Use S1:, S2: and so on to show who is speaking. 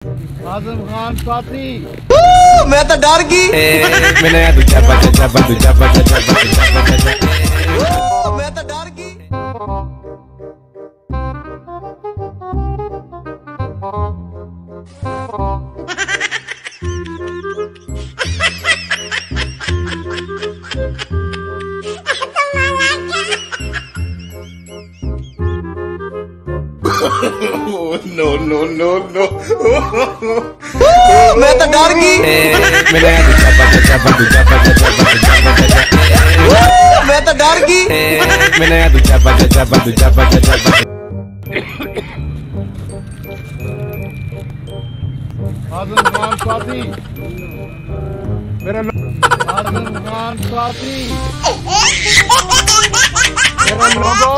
S1: आजम खान साथी
S2: मैं तो डर गई।
S3: मैंने दूजा बजा
S2: मैं तो डर गई।
S4: नो नो नो नो
S2: मैं तो डर गई।
S3: मैंने दूजा बजा
S2: मैं तो डर गई।
S3: मैंने दूजा बजा
S1: आजम खान साथी मेरा आजम खान साथी मेरा लोगो